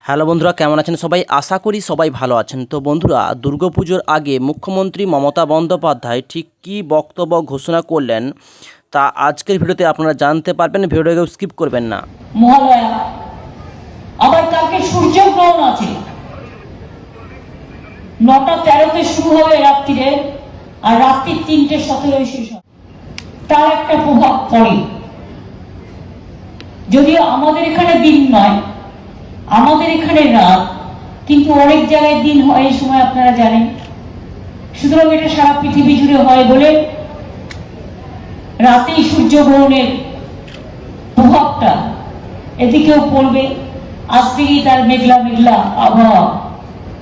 Hello বন্ধুরা, কেমন আছেন সবাই? আশা করি সবাই ভালো আছেন। তো বন্ধুরা, দুর্গাপুজোর আগে মুখ্যমন্ত্রী মমতা বন্দ্যোপাধ্যায় ঠিক কী বক্তব্য ঘোষণা করলেন তা আজকের ভিডিওতে আপনারা জানতে পারবেন। ভিডিওটাকে স্কিপ করবেন না। মহালয়া, আবার কালকে সূর্যগ্রহণ আছে। 9:13 শুরু হবে রাত্রিরে, আর রাত্রি 3:17 শেষ হবে। তার একটা প্রভাব পড়ে। যদিও আমাদের এখানে দিন নয়, আমাদের এখানে রাত, কিন্তু অনেক জায়গায় দিন হয় এই সময়, আপনারা জানেন। সুতরাং এটা সারা পৃথিবী জুড়ে হয় বলে রাতেই সূর্যগ্রহণের প্রভাবটা এদিকেও পড়বে। আজ থেকেই তার মেঘলা মেঘলা আবহাওয়া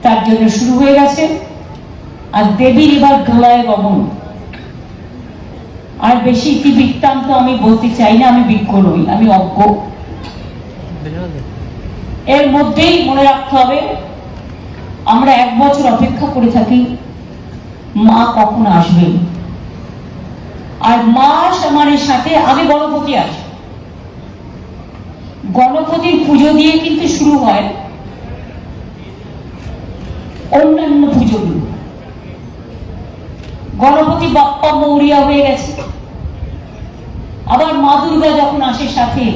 তার জন্য শুরু হয়ে গেছে। আর দেবীর এবার গলায় গমন। আর বেশি কি বৃত্তান্ত আমি বলতে চাই না, আমি বিজ্ঞ নই, আমি অজ্ঞ। এর মধ্যেই মনে রাখতে হবে, আমরা 1 বছর অপেক্ষা করে থাকি মা কখন আসবেন। আর মা সমানের সাথে আগে গণপতি আসে। গণপতির পুজো দিয়ে কিন্তু শুরু হয় অন্যান্য পুজোগুলো। গণপতি বাপ্পা মৌরিয়া হয়ে গেছে। আবার মা দুর্গা যখন আসে, সাথে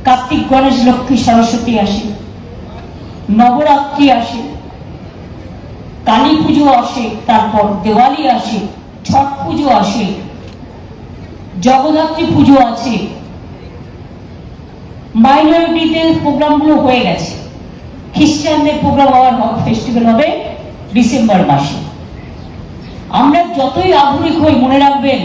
কার্তিক, গণেশ, লক্ষ্মী, সরস্বতী আসে, নবরাত্রি আসে, কালী পুজো আসে, তারপর দেওয়ালি আসে, ছট পুজো আসে, জগদ্ধাত্রী পুজো আছে। মাইনরিটিদের প্রোগ্রামগুলো হয়ে গেছে। খ্রিস্টানদের প্রোগ্রাম আবার ফেস্টিভ্যাল হবে ডিসেম্বর মাসে। আমরা যতই আধুনিক হই, মনে রাখবেন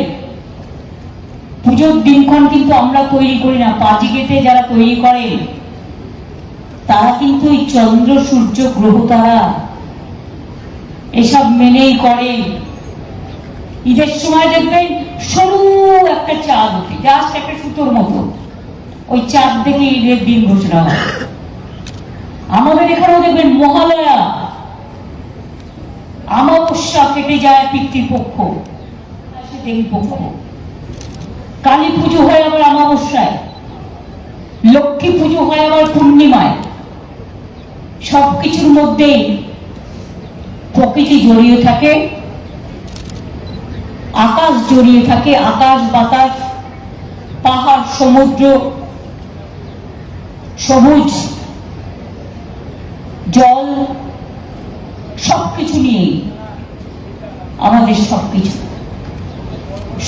পুজোর দিনক্ষণ কিন্তু আমরা তৈরি করি না। পাঁজিকেতে যারা তৈরি করেন তারা কিন্তু এই চন্দ্র, সূর্য, গ্রহ, তারা এসব মেনেই করে। ঈদের সময় দেখবেন সরু একটা চাঁদ ওঠে, জাস্ট একটা সুতোর মতো, ওই চাঁদ দেখে ঈদের দিন ঘোষণা হয়। আমাদের এখানেও দেখবেন মহালয়া, অমাবস্যা কেটে যায় পিতৃপক্ষ, আসে দেবী পক্ষ। কালী পুজো হয় আবার অমাবস্যায়, লক্ষ্মী পুজো হয় আবার পূর্ণিমায়। সবকিছুর মধ্যেই প্রকৃতি জড়িয়ে থাকে, আকাশ জড়িয়ে থাকে। আকাশ, বাতাস, পাহাড়, সমুদ্র, সবুজ জল, সবকিছু নিয়েই আমাদের সবকিছু।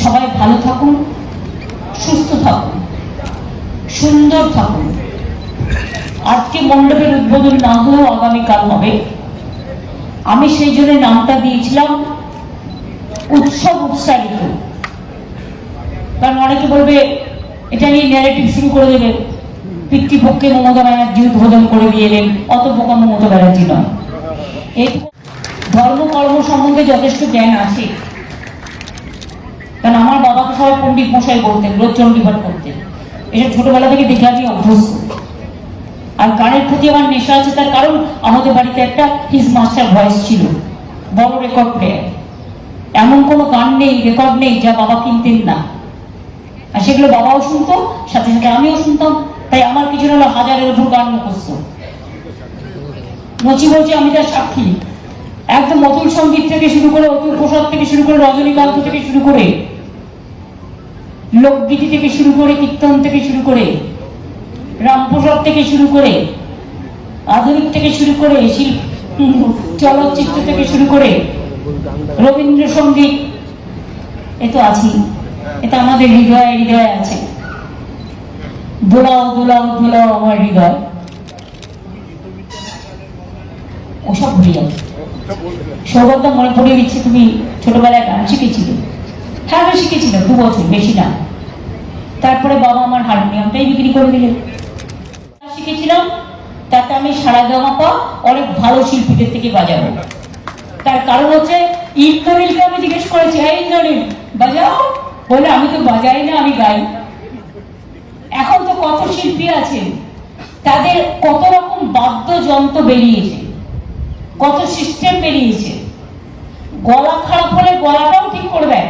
সবাই ভালো থাকুন, সুস্থ থাকুন, সুন্দর থাকুন। আজকে মণ্ডপের উদ্বোধন না হলেও আগামীকাল হবে। আমি সেই জন্য নামটা দিয়েছিলাম উৎসব উৎসাহিত। কারণ অনেকে বলবে এটা নিয়ে ন্যারেটিভ শুরু করে দেবে, পিতৃপক্ষে মমতা ব্যানার্জি উদ্বোধন করে দিয়ে এলেন। অত বোকা মমতা ব্যানার্জি নয়। এই ধর্ম কর্ম সম্বন্ধে যথেষ্ট জ্ঞান আছে। কারণ আমার বাবাকে সবাই পণ্ডিত মশাই বলতেন, রোজ চণ্ডীপাঠ করতেন। এটা ছোটবেলা থেকে দেখে আমি অভ্যস্ত। আর গানের প্রতি আমার নেশা আছে, তার কারণ আমাদের বাড়িতে একটা হিজ মাস্টার ভয়েস ছিল, বড় রেকর্ড প্লেয়ার। এমন কোনো গান নেই, রেকর্ড নেই যা বাবা কিনতেন না। আর সেগুলো বাবাও শুনতো, সাথে সাথে আমিও শুনতাম। তাই আমার কিছু হলো 1000-এর উপর গান মুখস্থ। নচি বলছে, আমি তার সাক্ষী। একদম অতুল সঙ্গীত থেকে শুরু করে, অতুল প্রসাদ থেকে শুরু করে, রজনীকান্ত থেকে শুরু করে, লোকগীতি থেকে শুরু করে, কীর্তন থেকে শুরু করে, রামপ্রসাদ থেকে শুরু করে, আধুনিক থেকে শুরু করে, চলচ্চিত্র থেকে শুরু করে, রবীন্দ্রসঙ্গীত, এ তো আছেই। এটা আমাদের হৃদয়ে হৃদয়ে আছে। দোলাও দোলাও দোলাও আমার হৃদয়, ওসব ভুলে যাবে। সৌগত মনে পড়িয়ে দিচ্ছে, তুমি ছোটবেলায় গান শিখেছিলে? হ্যাঁ, আমি শিখেছিলাম 2 বছর, বেশি না। তারপরে বাবা আমার হারমোনিয়ামটাই বিক্রি করে দিলেন। শিখেছিলাম, তাতে আমি সারেগামাপা অনেক ভালো শিল্পীদের থেকে বাজাবো। তার কারণ হচ্ছে ইন্দ্রনীলকে আমি জিজ্ঞেস করেছি, হ্যাঁ ইন্দ্রনীল বাজাও, বলে আমি তো বাজাই না, আমি গাই। এখন তো কত শিল্পী আছেন, তাদের কত রকম বাদ্যযন্ত্র বেরিয়েছে, কত সিস্টেম বেরিয়েছে। গলা খারাপ হলে গলাটাও ঠিক করে দেয়।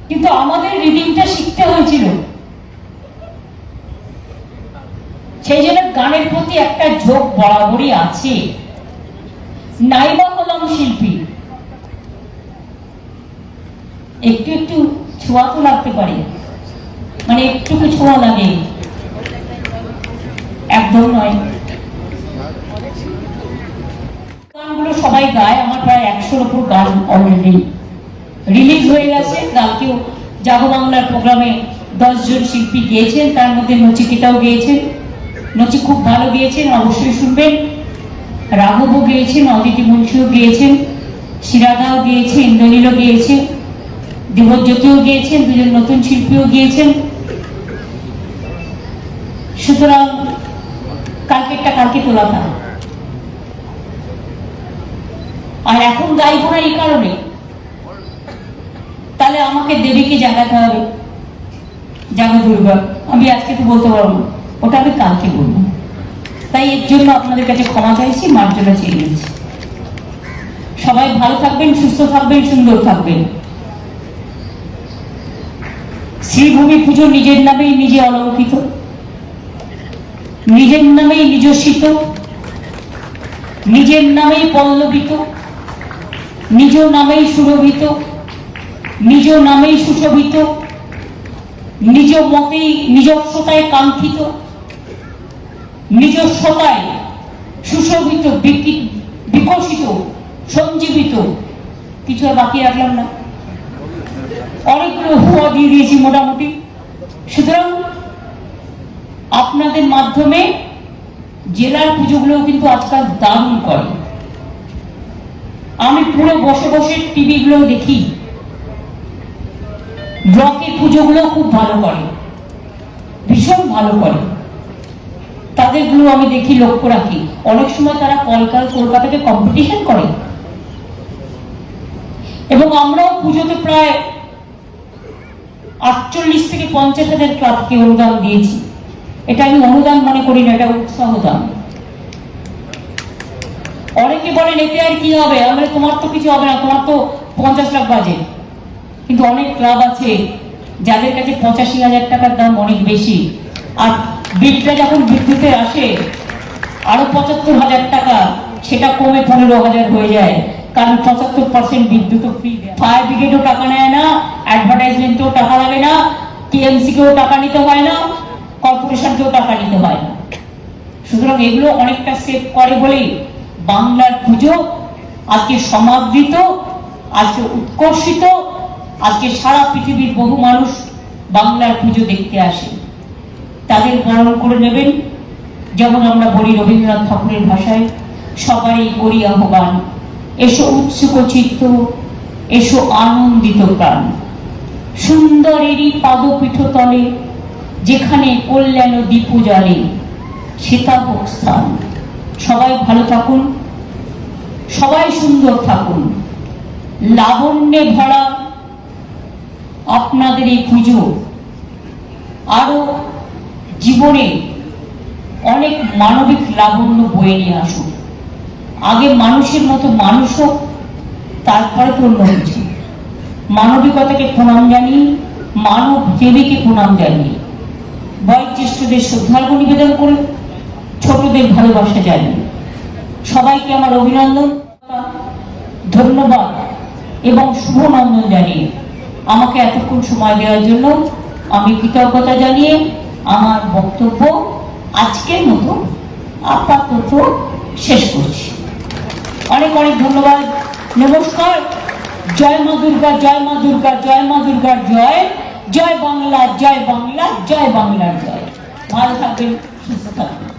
কিন্তু আমাদের রিদিমটা শিখতে হয়েছিল। সেই জন্য গানের প্রতি একটা ঝোঁক বরাবরই আছে। নাইবা হলাম শিল্পী, একটু একটু ছোঁয়া তো লাগতে পারে, মানে একটু ছোঁয়া লাগে, একদম নয়। গানগুলো সবাই গায়, আমার প্রায় 100-র উপর গান অলরেডি রিলিজ হয়ে গেছে। কালকেও জাগো বাংলার প্রোগ্রামে 10 জন শিল্পী গেয়েছেন, তার মধ্যে নচিকেতাও গেয়েছেন। নচি খুব ভালো গেয়েছেন, অবশ্যই শুনবেন। রাঘবও গেয়েছেন, অদিতি মুন্সিও গেয়েছেন, শিরাদাও গেয়েছে, ইন্দ্রনীলও গেয়েছে, দেবজ্যোতিও গিয়েছেন, দুজন নতুন শিল্পীও গিয়েছেন। সুতরাং কালকে তোলা থাক। আর এখন গাইব না এই কারণে, তাহলে আমাকে দেবীকে জাগাতে হবে, জাগো দুর্গা। আমি আজকে তো বলতে পারবো না, ওটা আমি কালকে বলবো। তাই এর জন্য আপনাদের কাছে ক্ষমা চাইছি, মার্জনা চেয়ে নিচ্ছি। সবাই ভালো থাকবেন, সুস্থ থাকবেন, সুন্দর থাকবেন। শ্রীভূমি পুজো নিজের নামেই নিজে অলঙ্কিত, নিজের নামেই নিজস্বিত, নিজের নামেই পল্লবিত, নিজ নামেই সুরভিত, নিজ নামেই সুশোভিত, নিজ মতেই নিজস্বতায় কাঙ্ক্ষিত, নিজস্বতায় সুশোভিত, বিকশিত, সঞ্জীবিত। কিছু আর বাকি রাখলাম না, অনেকগুলো হুয়া দিয়ে দিয়েছি মোটামুটি। সুতরাং আপনাদের মাধ্যমে জেলার পুজোগুলো কিন্তু আজকাল দারুণ করে। আমি পুরো বসে বসে টিভিগুলো দেখি, ব্লকের পুজোগুলো খুব ভালো করে, ভীষণ ভালো করে। তাদেরগুলো আমি দেখি, লক্ষ্য রাখি। অনেক সময় তারা কলকাতাকে কম্পিটিশন করে, এবং আমরাও পুজোতে প্রায় 48 থেকে 50,000 ক্লাবকে অনুদান দিয়েছি। এটা আমি অনুদান মনে করি না, এটা উৎসাহ দান। অনেকে বলেন এতে আর কি হবে, আমরা তোমার তো কিছু হবে না, তোমার তো 50 লাখ বাজেট। কিন্তু অনেক ক্লাব আছে যাদের কাছে 85,000 টাকার দাম অনেক বেশি, আর বিলটা যখন বিদ্যুতে আসে আরো 75,000 টাকা, সেটা কমে 15,000 হয়ে যায়, কারণ 75% বিদ্যুৎ ফ্রি। ফায়ার ব্রিগেডও টাকা নেয় না, অ্যাডভার্টাইজমেন্টেও টাকা লাগে না, টিএমসি কেও টাকা নিতে হয় না, কর্পোরেশনকেও টাকা নিতে হয় না। সুতরাং এগুলো অনেকটা সেভ করে বলেই বাংলার পুজো আজকে সমাদৃত, আজকে উৎকর্ষিত। আজকে সারা পৃথিবীর বহু মানুষ বাংলার পুজো দেখতে আসে, তাদের বরণ করে নেবেন। যেমন আমরা বলি রবীন্দ্রনাথ ঠাকুরের ভাষায়, সবারই করি আহ্বান, এসো উৎসুক চিত্ত, এসো আনন্দিত প্রাণ, সুন্দরেরই পাদপীঠ তলে, যেখানে কল্যাণ দীপ জ্বালে, সেটা হোক স্থান। সবাই ভালো থাকুন, সবাই সুন্দর থাকুন। লাবণ্যে ভরা আপনাদের এই পুজো আরো জীবনে অনেক মানবিক লাবণ্য বয়ে নিয়ে আসুন। আগে মানুষের মতো মানুষ হোক, তারপরে তো অন্য কিছু। মানবিকতাকে প্রণাম জানিয়ে, মানব দেবীকে প্রণাম জানিয়ে, বয়োজ্যেষ্ঠদের শ্রদ্ধার্ঘ্য নিবেদন করে, ছোটদের ভালোবাসা জানিয়ে সবাইকে আমার অভিনন্দন, ধন্যবাদ এবং শুভনন্দন জানিয়ে আমাকে এতক্ষণ সময় দেওয়ার জন্য আমি কৃতজ্ঞতা জানিয়ে আমার বক্তব্য আজকের মতো আপাতত শেষ করছি। অনেক অনেক ধন্যবাদ, নমস্কার। জয় মা দুর্গা, জয় মা দুর্গা, জয় মা দুর্গার জয়, জয় বাংলা, জয় বাংলা, জয় বাংলার জয়। ভালো থাকবেন, সুস্থ থাকবেন।